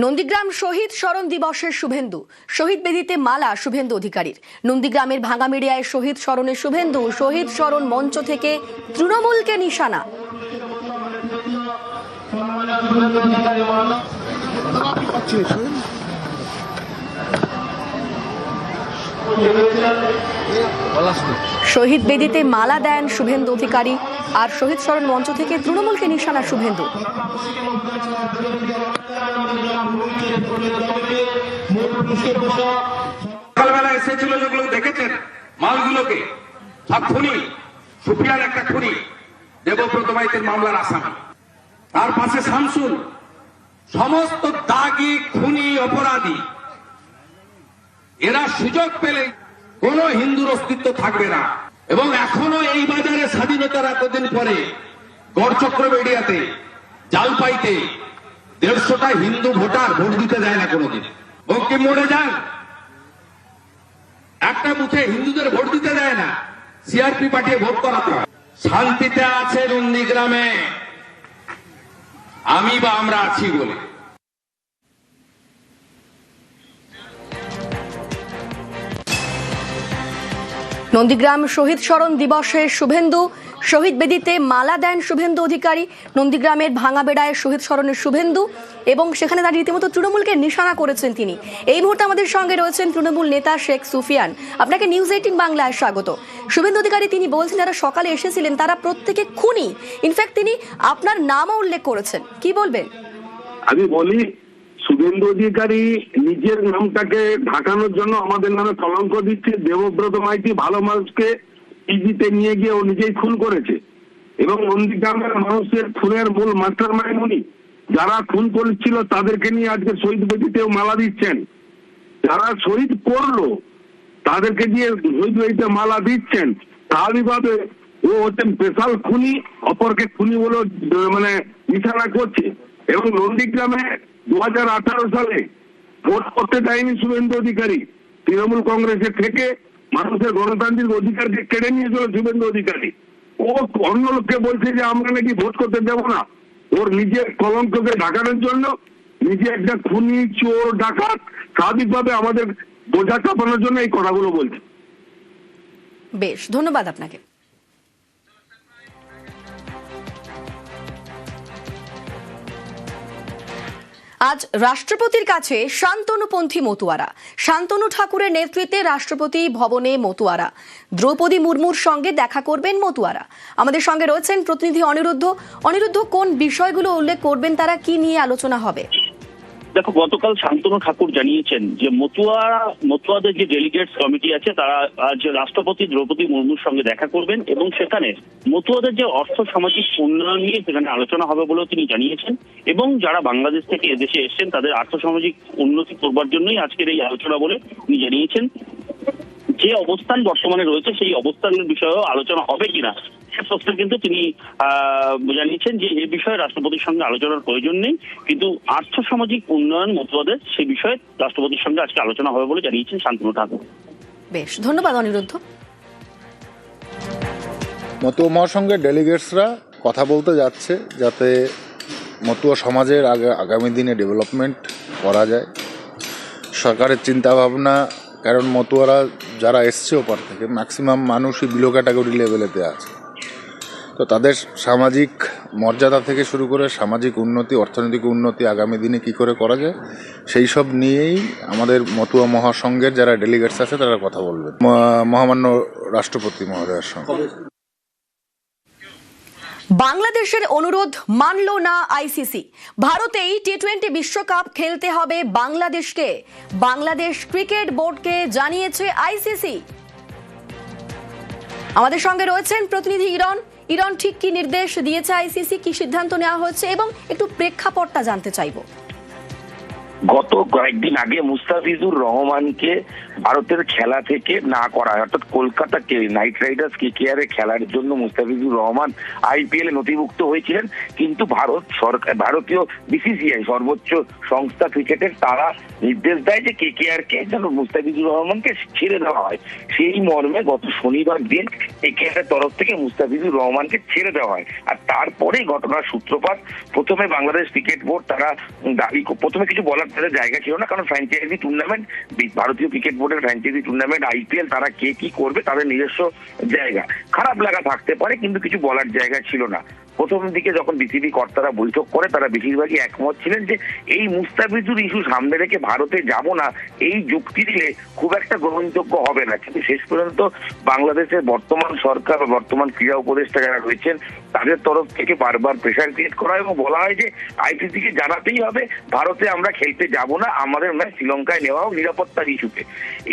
নন্দীগ্রাম শহীদ স্মরণ দিবসের শুভেন্দু, শহীদ বেদিতে মালা শুভেন্দু অধিকারীর। নন্দীগ্রামের ভাঙামিড়িয়ায় শহীদ স্মরণে শুভেন্দু, শহীদ স্মরণ মঞ্চ থেকে তৃণমূলকে নিশানা। শহীদ বেদিতে মালা দেন শুভেন্দু অধিকারী, আর শহীদ স্মরণ মঞ্চ থেকে তৃণমূলকে নিশানা শুভেন্দু। সকালবেলা এসেছিল যেগুলো দেখেছেন মালগুলোকে, সব খুনি, সুফিয়ান একটা খুনি, দেবব্রত মাইতির মামলার আসামি, তার পাশে শামসুল, সমস্ত দাগী খুনি অপরাধী। এরা সুযোগ পেলে কোন হিন্দুর অস্তিত্ব থাকবে না। এবং এখনো এই বাজারে স্বাধীনতার এতদিন পরে গড়চক্র এরিয়াতে জালপাইতে 150টা হিন্দু ভোটার ভোট দিতে দেয় না কোনোদিন। বঙ্কিম মোড়ে যান, একটা বুথে হিন্দুদের ভোট দিতে দেয় না, সিআরপি পাঠিয়ে ভোট করাতে হয়। শান্তিতে আছে নন্দীগ্রামে আমি বা আমরা আছি বলে। নন্দীগ্রাম শহীদ স্মরণ দিবসে শুভেন্দু, শহীদ বেদিতে মালা দেন শুভেন্দু অধিকারী। নন্দীগ্রামের ভাঙাবেড়ায় শহীদ স্মরণের শুভেন্দু, এবং সেখানে তার রীতিমতো তৃণমূলকে নিশানা করেছেন তিনি। এই মুহূর্তে আমাদের সঙ্গে রয়েছেন তৃণমূল নেতা শেখ সুফিয়ান। আপনাকে নিউজ 18 বাংলায় স্বাগত। শুভেন্দু অধিকারী তিনি বলছেন যারা সকালে এসেছিলেন তারা প্রত্যেকে খুনি, ইনফ্যাক্ট তিনি আপনার নামও উল্লেখ করেছেন, কি বলবেন? আমি বলি, শুভেন্দু অধিকারী নিজের নামটাকে ঢাকানোর জন্য আমাদের নামে কলঙ্ক দিচ্ছে। দেবব্রত মাইতি ভালো মানুষকে পিজিতে নিয়ে গিয়ে ও নিজেই খুন করেছে, এবং নন্দীগ্রামের মানুষের খুনের মূল মাস্টার মাইন্ড উনি। যারা খুন করেছিল তাদেরকে নিয়ে আজকে শহীদ বেদিতেও মালা দিচ্ছেন। যারা শহীদ করলো তাদেরকে দিয়ে শহীদ বেদিতে মালা দিচ্ছেন। স্বাভাবিকভাবে ও হচ্ছেন স্পেশাল খুনি, অপরকে খুনি বলে মানে নিশানা করছে। এবং নন্দীগ্রামে 2018 সালে ভোট করতে দেয়নি শুভেন্দু অধিকারী। তৃণমূল কংগ্রেসের থেকে মানুষের গণতান্ত্রিক অধিকারকে কেড়ে নিয়েছিল শুভেন্দু অধিকারী। ও অন্য লোককে বলছে যে আমরা নাকি ভোট করতে দেব না। ওর নিজের কলঙ্ককে ঢাকানোর জন্য নিজে একটা খুনি, চোর, ডাকাত, স্বাভাবিকভাবে আমাদের বোঝা চাপানোর জন্য এই কথাগুলো বলছে। বেশ, ধন্যবাদ আপনাকে। আজ রাষ্ট্রপতির কাছে শান্তনুপন্থী মতুয়ারা। শান্তনু ঠাকুরের নেতৃত্বে রাষ্ট্রপতি ভবনে মতুয়ারা। দ্রৌপদী মুর্মুর সঙ্গে দেখা করবেন মতুয়ারা। আমাদের সঙ্গে রয়েছেন প্রতিনিধি অনিরুদ্ধ। অনিরুদ্ধ, কোন বিষয়গুলো উল্লেখ করবেন তারা, কি নিয়ে আলোচনা হবে? দেখো, গতকাল শান্তনু ঠাকুর জানিয়েছেন যে মতুয়াদের যে ডেলিগেটস কমিটি আছে তারা আজ রাষ্ট্রপতি দ্রৌপদী মুর্মুর সঙ্গে দেখা করবেন, এবং সেখানে মতুয়াদের যে অর্থ সামাজিক উন্নয়ন নিয়ে সেখানে আলোচনা হবে বলেও তিনি জানিয়েছেন। এবং যারা বাংলাদেশ থেকে এদেশে এসেছেন তাদের আর্থসামাজিক উন্নতি করবার জন্যই আজকের এই আলোচনা বলে তিনি জানিয়েছেন। যে অবস্থান বর্তমানে রয়েছে সেই অবস্থানের বিষয়েও আলোচনা হবে কিনা সে প্রশ্নে কিন্তু তিনি জানিয়েছেন যে এই বিষয়ে রাষ্ট্রপতির সঙ্গে আলোচনার প্রয়োজন নেই, কিন্তু আর্থসামাজিক উন্নয়ন মতুয়াদের সেই বিষয়ে রাষ্ট্রপতির সঙ্গে আজকে আলোচনা হবে বলে জানিয়েছেন শান্তনু ঠাকুর। বেশ, ধন্যবাদ অনিরুদ্ধ। মতুয়া মহাসংঘের ডেলিগেটসরা কথা বলতে যাচ্ছে যাতে মতুয়া সমাজের আগামী দিনে ডেভেলপমেন্ট করা যায়। সরকারের চিন্তাভাবনা, কারণ মতুয়ারা যারা এসছে ওপার থেকে ম্যাক্সিমাম মানুষই বিলো ক্যাটাগরি লেভেলেতে আছে, তো তাদের সামাজিক মর্যাদা থেকে শুরু করে সামাজিক উন্নতি, অর্থনৈতিক উন্নতি আগামী দিনে কি করে করা যায় সেই সব নিয়েই আমাদের মতুয়া মহাসংঘের যারা ডেলিগেটস আছে তারা কথা বলবেন মহামান্য রাষ্ট্রপতি মহোদয়ের সঙ্গে। বাংলাদেশের অনুরোধ মানল না আইসিসি। ভারতেই টি20 বিশ্বকাপ খেলতে হবে বাংলাদেশকে। বাংলাদেশ ক্রিকেট বোর্ডকে জানিয়েছে আইসিসি। আমাদের সঙ্গে রয়েছেন প্রতিনিধি ইরন। ইরন, ঠিক কি নির্দেশ দিয়েছে আইসিসি, কি সিদ্ধান্ত নেওয়া হয়েছে, এবং একটু প্রেক্ষাপটটা জানতে চাইবো। গত কয়েকদিন আগে মুস্তাফিজুর রহমানকে ভারতের খেলা থেকে না করা হয়, অর্থাৎ কলকাতা নাইট রাইডার্স KKR এর খেলার জন্য মুস্তাফিজুর রহমান IPL এ নথিভুক্ত হয়েছিলেন, কিন্তু ভারত সরকার, ভারতীয় BCCI সর্বোচ্চ সংস্থা ক্রিকেটের, তারা নির্দেশ দেয় যে KKR কে যেন মুস্তাফিজুর রহমানকে ছেড়ে দেওয়া হয়। সেই মর্মে গত শনিবার দিন KKR এর তরফ থেকে মুস্তাফিজুর রহমানকে ছেড়ে দেওয়া হয়। আর তারপরেই ঘটনার সূত্রপাত। প্রথমে বাংলাদেশ ক্রিকেট বোর্ড তারা দাবি, প্রথমে কিছু বলার তাদের জায়গা ছিল না, কারণ ফ্র্যাঞ্চাইজি টুর্নামেন্ট, ভারতীয় ক্রিকেট বোর্ডের ফ্র্যাঞ্চাইজি টুর্নামেন্ট IPL, তারা কে কি করবে তাদের নিজস্ব জায়গা, খারাপ লাগা থাকতে পারে, কিন্তু কিছু বলার জায়গা ছিল না। প্রথম দিকে যখন বিসিবি কর্তারা বৈঠক করে, তারা বেশিরভাগই একমত ছিলেন যে এই মুস্তাফিজুর ইস্যু সামনে রেখে ভারতে যাব না, এই যুক্তি দিলে খুব একটা গ্রহণযোগ্য হবে না। কিন্তু শেষ পর্যন্ত বাংলাদেশের বর্তমান সরকার বা বর্তমান ক্রীড়া উপদেষ্টা যারা রয়েছেন, তাদের তরফ থেকে বারবার প্রেশার ক্রিয়েট করা হয় এবং বলা হয় যে ICC কে জানাতেই হবে ভারতে আমরা খেলতে যাব না, আমাদের ম্যাচ শ্রীলঙ্কায় নেওয়া হোক নিরাপত্তার ইস্যুতে।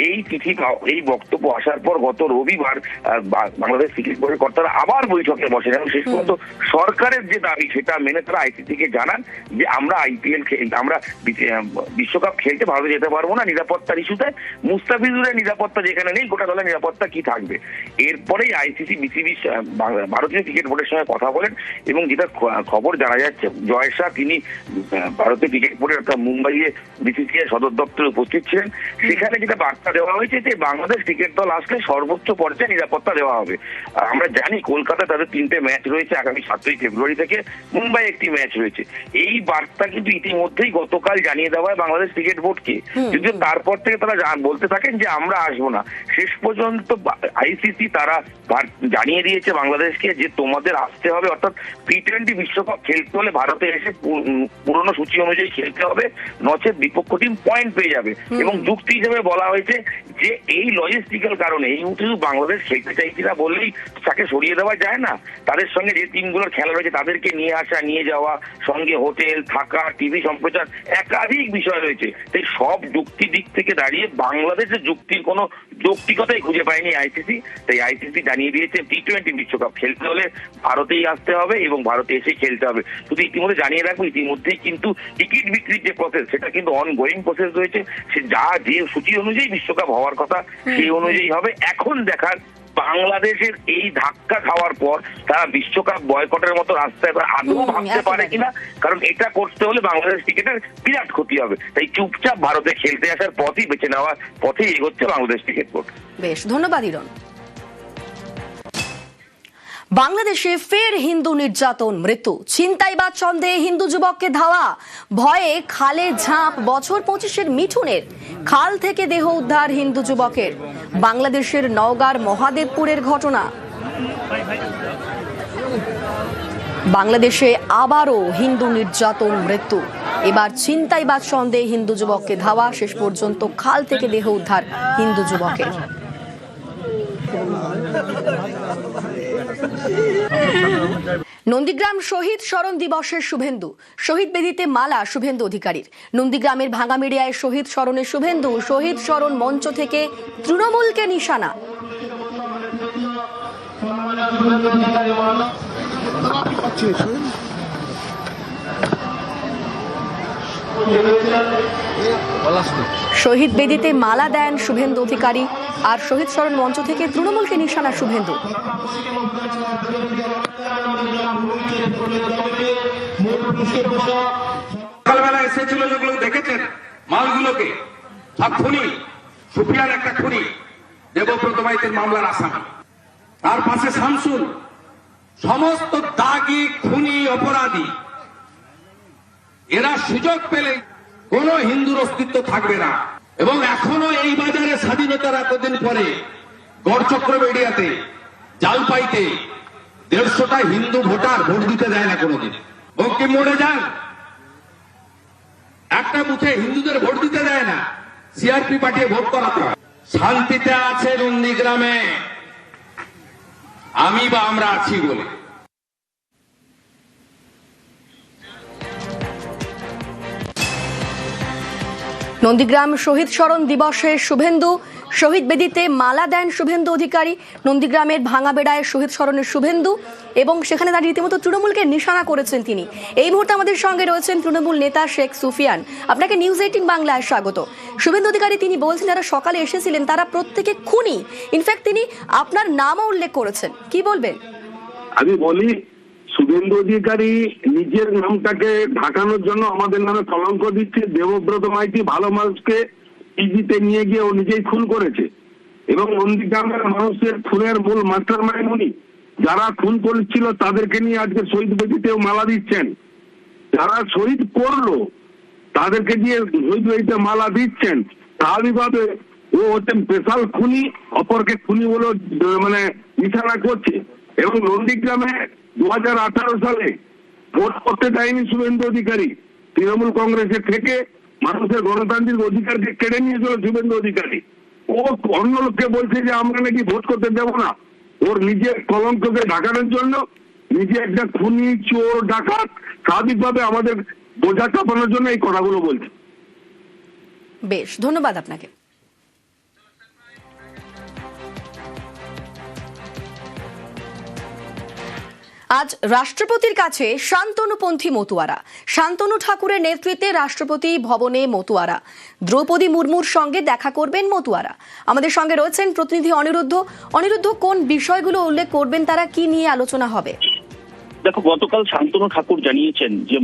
এই চিঠি, এই বক্তব্য আসার পর গত রবিবার বাংলাদেশ ক্রিকেট বোর্ডের কর্তারা আবার বৈঠকে বসেন এবং শেষ পর্যন্ত সরকারের যে দাবি সেটা মেনে তারা ICC কে জানান যে আমরা আমরা বিশ্বকাপ খেলতে ভারতে যেতে পারবো না নিরাপত্তার ইস্যুতে। মুস্তাফিজুরের নিরাপত্তা যেখানে নেই, গোটা দলের নিরাপত্তা কি থাকবে? এরপরেই ICC BCB ভারতীয় ক্রিকেট বোর্ডের সঙ্গে কথা বলেন এবং যেটা খবর জানা যাচ্ছে, জয় শাহ তিনি ভারতীয় ক্রিকেট বোর্ডের অর্থাৎ মুম্বাইয়ে BCCI সদর দপ্তরে উপস্থিত ছিলেন। সেখানে যেটা বার্তা দেওয়া হয়েছে যে বাংলাদেশ ক্রিকেট দল আসলে সর্বোচ্চ পর্যায়ে নিরাপত্তা দেওয়া হবে। আমরা জানি কলকাতায় তাদের 3টে ম্যাচ রয়েছে, আগামী 7ই ফেব্রুয়ারি থেকে মুম্বাই একটি ম্যাচ রয়েছে। এই বার্তা কিন্তু ইতিমধ্যেই গতকাল জানিয়ে দেওয়া হয় বাংলাদেশ ক্রিকেট বোর্ডকে, যদিও তারপর থেকে তারা বলতে থাকেন যে আমরা আসবো না। শেষ পর্যন্ত ICC তারা জানিয়ে দিয়েছে বাংলাদেশকে যে তোমাদের আসতে হবে, অর্থাৎ T20 বিশ্বকাপ খেলতে হলে ভারতে এসে পুরনো সূচি অনুযায়ী খেলতে হবে, নচেত বিপক্ষ টিম পয়েন্ট পেয়ে যাবে। এবং যুক্তি হিসেবে বলা হয়েছে যে এই লজিস্টিক্যাল কারণে এই মুহূর্তে বাংলাদেশ খেলতে চাইছে না বললেই তাকে সরিয়ে দেওয়া যায় না। তাদের সঙ্গে যে টিমগুলোর খেলা রয়েছে তাদেরকে নিয়ে আসা, নিয়ে যাওয়া, সঙ্গে হোটেল, থাকা, টিভি সম্প্রচার, একাধিক বিষয় রয়েছে। তাই সব যুক্তি দিক থেকে দাঁড়িয়ে বাংলাদেশের যুক্তির কোনো যৌক্তিকতাই খুঁজে পায়নি ICC। তাই ICC জানিয়ে দিয়েছে T20 বিশ্বকাপ খেলতে হলে ভারতেই আসতে হবে এবং ভারতে এসে খেলতে হবে। শুধু ইতিমধ্যে জানিয়ে রাখবো, ইতিমধ্যেই কিন্তু টিকিট বিক্রির যে প্রসেস সেটা কিন্তু অনগোয়িং প্রসেস রয়েছে। সে যে সূচি অনুযায়ী বিশ্বকাপ হওয়ার কথা সেই অনুযায়ী হবে। এখন দেখার বাংলাদেশের এই ধাক্কা খাওয়ার পর তারা বিশ্বকাপ বয়কটের মতো রাস্তায় আদৌ ভাবতে পারে কিনা, কারণ এটা করতে হলে বাংলাদেশ ক্রিকেটের বিরাট ক্ষতি হবে। তাই চুপচাপ ভারতে খেলতে আসার পথই বেছে নেওয়ার পথেই এগোচ্ছে বাংলাদেশ ক্রিকেট বোর্ড। বেশ, ধন্যবাদ হিরণ। বাংলাদেশে ফের হিন্দু নির্যাতন, মৃত্যু, ছিনতাইবাজ সন্দেহে হিন্দু যুবককে ধাওয়া, ভয়ে খালে ঝাঁপ, বছর 25-এর মিঠুনের খাল থেকে দেহ উদ্ধার হিন্দু যুবকের। বাংলাদেশের নওগাঁর মহাদেবপুরের ঘটনা। বাংলাদেশে আবারও হিন্দু নির্যাতন, মৃত্যু, এবার ছিনতাইবাজ সন্দেহে হিন্দু যুবককে ধাওয়া, শেষ পর্যন্ত খাল থেকে দেহ উদ্ধার হিন্দু যুবকের। নন্দীগ্রাম শহীদ স্মরণ দিবসের শুভেন্দু, শহীদ বেদিতে মালা শুভেন্দু অধিকারীর। নন্দীগ্রামের ভাঙামিডিয়ায় শহীদ স্মরণে শুভেন্দু, শহীদ স্মরণ মঞ্চ থেকে তৃণমূলকে নিশানা। শহীদ বেদিতে মালা দেন শুভেন্দু অধিকারী, আর শহীদ স্মরণ মঞ্চ থেকে তৃণমূলকে নিশানা শুভেন্দু। সকালবেলা এসেছিল, যেগুলো দেখেছেন মালগুলোকে, সব খুনি, সুফিয়ার একটা খুনি, দেবব্রত মাইতির মামলার আসামি, তার পাশে শামসুল, সমস্ত দাগী খুনি অপরাধী। এরা সুযোগ পেলে কোন হিন্দুর অস্তিত্ব থাকবে না। এবং এখনো এই বাজারে স্বাধীনতার এতদিন পরে গড়চক্র এরিয়াতে, জালপাইতে 150টা হিন্দু ভোটার ভোট দিতে দেয় না কোনোদিন। বঙ্কিম মোড়ে যান, একটা বুথে হিন্দুদের ভোট দিতে দেয় না, CRP পাঠিয়ে ভোট করাতে হয়। শান্তিতে আছে নন্দীগ্রামে, আমি বা আমরা আছি বলে। নন্দীগ্রাম শহীদ স্মরণ দিবসে শুভেন্দু, শহীদ বেদিতে মালা দেন শুভেন্দু অধিকারী। নন্দীগ্রামের ভাঙাবেড়ায় শহীদ স্মরণের শুভেন্দু এবং সেখানে তার রীতিমতো তৃণমূলকে নিশানা করেছেন তিনি। এই মুহূর্তে আমাদের সঙ্গে রয়েছেন তৃণমূল নেতা শেখ সুফিয়ান। আপনাকে নিউজ 18 বাংলায় স্বাগত। শুভেন্দু অধিকারী তিনি বলছেন যারা সকালে এসেছিলেন তারা প্রত্যেকে খুনি, ইনফ্যাক্ট তিনি আপনার নামও উল্লেখ করেছেন, কি বলবেন? আমি বলি, শুভেন্দু অধিকারী নিজের নামটাকে ঢাকানোর জন্য আমাদের নামে কলঙ্ক দিচ্ছে। দেবব্রত মাইতি ভালো মানুষকে পিজিতে নিয়ে গিয়ে ও নিজেই খুন করেছে এবং নন্দীগ্রামের মানুষের খুনের মূল মাস্টার মাইন্ড উনি। যারা খুন করেছিল তাদেরকে নিয়ে আজকে শহীদ বেদিতেও মালা দিচ্ছেন। যারা শহীদ করলো তাদেরকে দিয়ে শহীদ বেদিতে মালা দিচ্ছেন। স্বাভাবিকভাবে ও হচ্ছে স্পেশাল খুনি, অপরকে খুনি বলে মানে নিশানা করছে। এবং নন্দীগ্রামে 2018 সালে ভোট করতে দেয়নি শুভেন্দু অধিকারী। তৃণমূল কংগ্রেসের থেকে মানুষের গণতান্ত্রিক অধিকারকে কেড়ে নিয়েছিল শুভেন্দু অধিকারী। ও অন্য লোককে বলছে যে আমরা নাকি ভোট করতে দেবো না। ওর নিজের কলঙ্ককে ঢাকানোর জন্য নিজে একটা খুনি, চোর, ডাকাত, স্বাভাবিকভাবে আমাদের বোঝা চাপানোর জন্য এই কথাগুলো বলছে। বেশ, ধন্যবাদ আপনাকে। আজ রাষ্ট্রপতির কাছে শান্তনুপন্থী মতুয়ারা। শান্তনু ঠাকুরের নেতৃত্বে রাষ্ট্রপতি ভবনে মতুয়ারা। দ্রৌপদী মুর্মুর সঙ্গে দেখা করবেন মতুয়ারা। আমাদের সঙ্গে রয়েছেন প্রতিনিধি অনিরুদ্ধ, কোন বিষয়গুলো উল্লেখ করবেন তারা, কি নিয়ে আলোচনা হবে? দেখো, গতকাল শান্তনু ঠাকুর জানিয়েছেন যে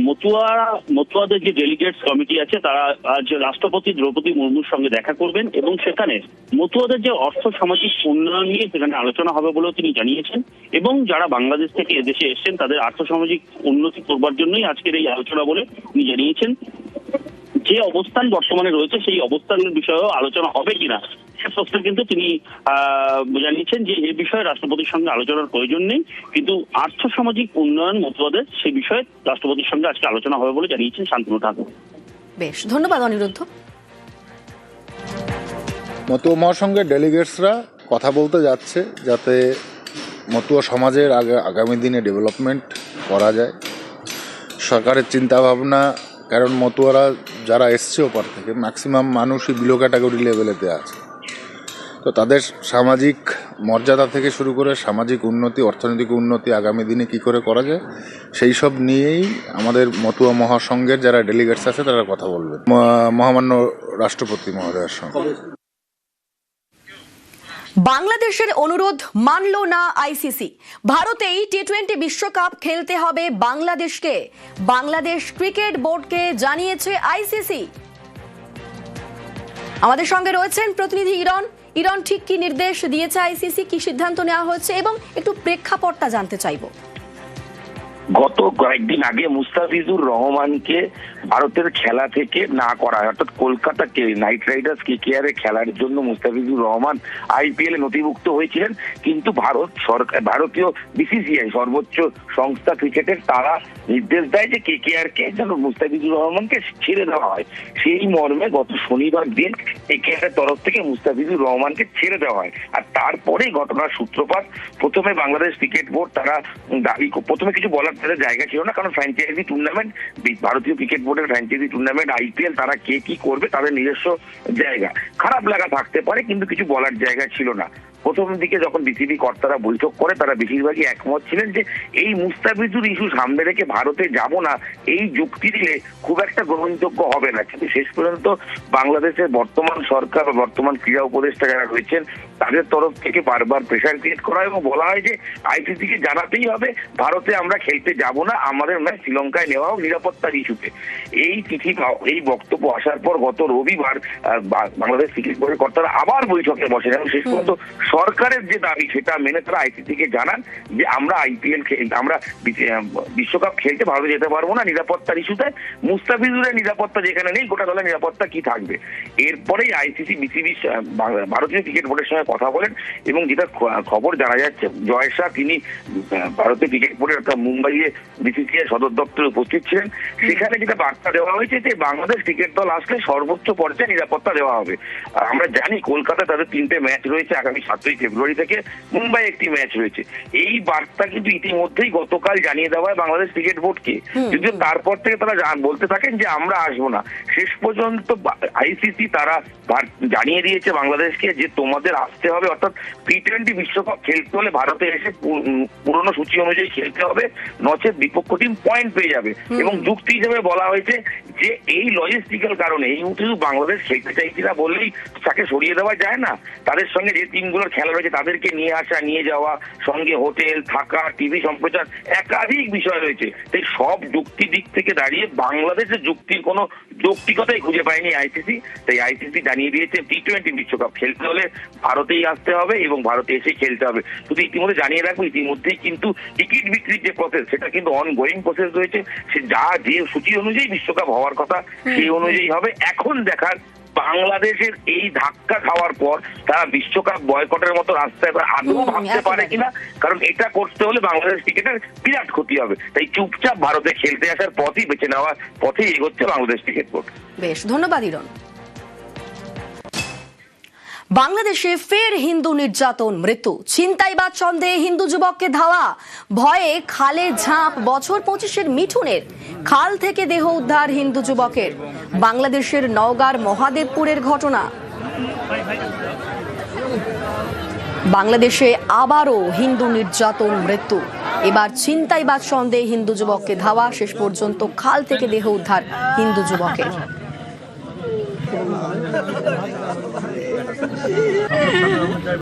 মতুয়াদের যে ডেলিগেটস কমিটি আছে তারা আজ রাষ্ট্রপতি দ্রৌপদী মুর্মুর সঙ্গে দেখা করবেন এবং সেখানে মতুয়াদের যে অর্থ সামাজিক উন্নয়ন নিয়ে সেখানে আলোচনা হবে বলেও তিনি জানিয়েছেন। এবং যারা বাংলাদেশ থেকে এদেশে এসেছেন তাদের আর্থসামাজিক উন্নতি করবার জন্যই আজকের এই আলোচনা বলে তিনি জানিয়েছেন। যে অবস্থান বর্তমানে রয়েছে সেই অবস্থানের বিষয়েও আলোচনা হবে কিনা সে প্রশ্ন কিন্তু তিনি জানিয়েছেন যে এই বিষয়ে রাষ্ট্রপতির সঙ্গে আলোচনার প্রয়োজন নেই, কিন্তু আর্থসামাজিক উন্নয়ন মতুয়াদের সেই বিষয়ে রাষ্ট্রপতির সঙ্গে আজকে আলোচনা হবে বলে জানিয়েছেন শান্তনু ঠাকুর। বেশ, ধন্যবাদ অনিরুদ্ধ। মতুয়া মহাসংঘের ডেলিগেটসরা কথা বলতে যাচ্ছে যাতে মতুয়া সমাজের আগামী দিনে ডেভেলপমেন্ট করা যায়। সরকারের চিন্তাভাবনা, কারণ মতুয়ারা যারা এসছে ওপার থেকে ম্যাক্সিমাম মানুষই বিলো ক্যাটাগরি লেভেলেতে আছে, তো তাদের সামাজিক মর্যাদা থেকে শুরু করে সামাজিক উন্নতি, অর্থনৈতিক উন্নতি আগামী দিনে কি করে করা যায় সেই সব নিয়েই আমাদের মতুয়া মহাসংঘের যারা ডেলিগেটস আছে তারা কথা বলবেন মহামান্য রাষ্ট্রপতি মহোদয়ের সঙ্গে। বাংলাদেশের অনুরোধ মানল না আইসিসি। ভারতেই টি20 বিশ্বকাপ খেলতে হবে বাংলাদেশকে। বাংলাদেশ ক্রিকেট বোর্ডকে জানিয়েছে আইসিসি। আমাদের সঙ্গে রয়েছেন প্রতিনিধি ইরন, ঠিক কি নির্দেশ দিয়েছে আইসিসি, কি সিদ্ধান্ত নেওয়া হয়েছে এবং একটু প্রেক্ষাপটটা জানতে চাইবো। গত কয়েকদিন আগে মুস্তাফিজুর রহমানকে ভারতের খেলা থেকে না করা হয়, অর্থাৎ কলকাতা নাইট রাইডার্স কেকেআর খেলার জন্য মুস্তাফিজুর রহমান আইপিএল নথিভুক্ত হয়েছিলেন। কিন্তু ভারতীয় বিসিসিআই সর্বোচ্চ সংস্থা ক্রিকেটের তারা নির্দেশ দেয় যে কেকেআর কে যেন মুস্তাফিজুর রহমানকে ছেড়ে দেওয়া হয়। সেই মর্মে গত শনিবার দিন কেকেআর এর তরফ থেকে মুস্তাফিজুর রহমানকে ছেড়ে দেওয়া হয়। আর তারপরেই ঘটনার সূত্রপাত। প্রথমে বাংলাদেশ ক্রিকেট বোর্ড তারা দাবি, প্রথমে কিছু বলার তাদের জায়গা ছিল না, কারণ ফ্র্যাঞ্চাইজি টুর্নামেন্ট, ভারতীয় ক্রিকেট বোর্ডের ফ্র্যাঞ্চাইজি টুর্নামেন্ট আইপিএল, তারা কে কি করবে তাদের নিজস্ব জায়গা, খারাপ লাগা থাকতে পারে কিন্তু কিছু বলার জায়গা ছিল না। প্রথম দিকে যখন বিসিবি কর্তারা বৈঠক করে তারা বেশিরভাগই একমত ছিলেন যে এই মুস্তাফিজুর ইস্যু সামনে রেখে ভারতে যাব না এই যুক্তি দিলে খুব একটা গ্রহণযোগ্য হবে না। কিন্তু শেষ পর্যন্ত বাংলাদেশের বর্তমান সরকার বা বর্তমান ক্রীড়া উপদেষ্টা যারা রয়েছেন তাদের তরফ থেকে বারবার প্রেশার ক্রিয়েট করা এবং বলা হয় যে আইসিসিকে জানাতেই হবে ভারতে আমরা খেলতে যাব না, আমাদের ম্যাচ শ্রীলঙ্কায় নেওয়া হোক নিরাপত্তার ইস্যুতে। এই চিঠি, এই বক্তব্য আসার পর গত রবিবার বাংলাদেশ ক্রিকেট বোর্ডের কর্তারা আবার বৈঠকে বসেন এবং শেষ পর্যন্ত সরকারের যে দাবি সেটা মেনে তারা আইসিসিকে জানান যে আমরা আমরা বিশ্বকাপ খেলতে ভারতে যেতে পারবো না নিরাপত্তার ইস্যুতে। মুস্তাফিজুরের নিরাপত্তা যেখানে নেই গোটা দলের নিরাপত্তা কি থাকবে। এরপরেই আইসিসি বিসিবি ভারতীয় ক্রিকেট বোর্ডের সঙ্গে কথা বলেন। এবং যেটা খবর জানা যাচ্ছে, জয় শাহ তিনি ভারতীয় ক্রিকেট বোর্ডের একটা মুম্বাইয়ে বিসিসিআই সদর দপ্তরে উপস্থিত ছিলেন। সেখানে যেটা বার্তা দেওয়া হয়েছে যে বাংলাদেশ ক্রিকেট দল আসলে সর্বোচ্চ পর্যায়ে নিরাপত্তা দেওয়া হবে। আর আমরা জানি কলকাতায় তাদের 3টে ম্যাচ রয়েছে, আগামী 7ই ফেব্রুয়ারি থেকে মুম্বাই একটি ম্যাচ রয়েছে। এই বার্তা কিন্তু ইতিমধ্যেই গতকাল জানিয়ে দেওয়া হয় বাংলাদেশ ক্রিকেট বোর্ডকে, যদিও তারপর থেকে তারা বলতে থাকেন যে আমরা আসবো না। শেষ পর্যন্ত আইসিসি তারা জানিয়ে দিয়েছে বাংলাদেশকে যে তোমাদের আসতে হবে, অর্থাৎ টি20 বিশ্বকাপ খেলতে হলে ভারতে এসে পুরনো সূচি অনুযায়ী খেলতে হবে, নচেত বিপক্ষ টিম পয়েন্ট পেয়ে যাবে। এবং যুক্তি হিসেবে বলা হয়েছে যে এই লজিস্টিক্যাল কারণে এই মুহূর্তে বাংলাদেশ খেলতে চাইছি না বললেই তাকে সরিয়ে দেওয়া যায় না। তাদের সঙ্গে যে টিমগুলোর খেলা রয়েছে তাদেরকে নিয়ে আসা, নিয়ে যাওয়া, সঙ্গে হোটেল, থাকা, টিভি সম্প্রচার, একাধিক বিষয় রয়েছে। তাই সব যুক্তি দিক থেকে দাঁড়িয়ে বাংলাদেশের যুক্তির কোনো যৌক্তিকতাই খুঁজে পায়নি আইসিসি। তাই আইসিসি জানিয়ে দিয়েছে টি20 বিশ্বকাপ খেলতে হলে ভারতেই আসতে হবে এবং ভারতে এসে খেলতে হবে। শুধু ইতিমধ্যে জানিয়ে রাখবো, ইতিমধ্যেই কিন্তু টিকিট বিক্রির যে প্রসেস সেটা কিন্তু অনগোয়িং প্রসেস রয়েছে। সে যে সূচি অনুযায়ী বিশ্বকাপ হওয়ার কথা সেই অনুযায়ী হবে। এখন দেখার বাংলাদেশের এই ধাক্কা খাওয়ার পর তারা বিশ্বকাপ বয়কটের মতো রাস্তায় আদৌ ভাবতে পারে কিনা, কারণ এটা করতে হলে বাংলাদেশ ক্রিকেটের বিরাট ক্ষতি হবে। তাই চুপচাপ ভারতে খেলতে আসার পথই বেছে নেওয়ার পথেই এগোচ্ছে বাংলাদেশ ক্রিকেট বোর্ড। বেশ, ধন্যবাদ হিরণ। বাংলাদেশে ফের হিন্দু নির্যাতন, মৃত্যু, ছিনতাইবাজ সন্দেহে হিন্দু যুবককে ধাওয়া, ভয়ে খালে ঝাঁপ, বছর 25-এর মিঠুনের খাল থেকে দেহ উদ্ধার হিন্দু যুবকের। বাংলাদেশের নওগাঁর মহাদেবপুরের ঘটনা। বাংলাদেশে আবারও হিন্দু নির্যাতন, মৃত্যু, এবার ছিনতাইবাজ সন্দেহে হিন্দু যুবককে ধাওয়া, শেষ পর্যন্ত খাল থেকে দেহ উদ্ধার হিন্দু যুবকের।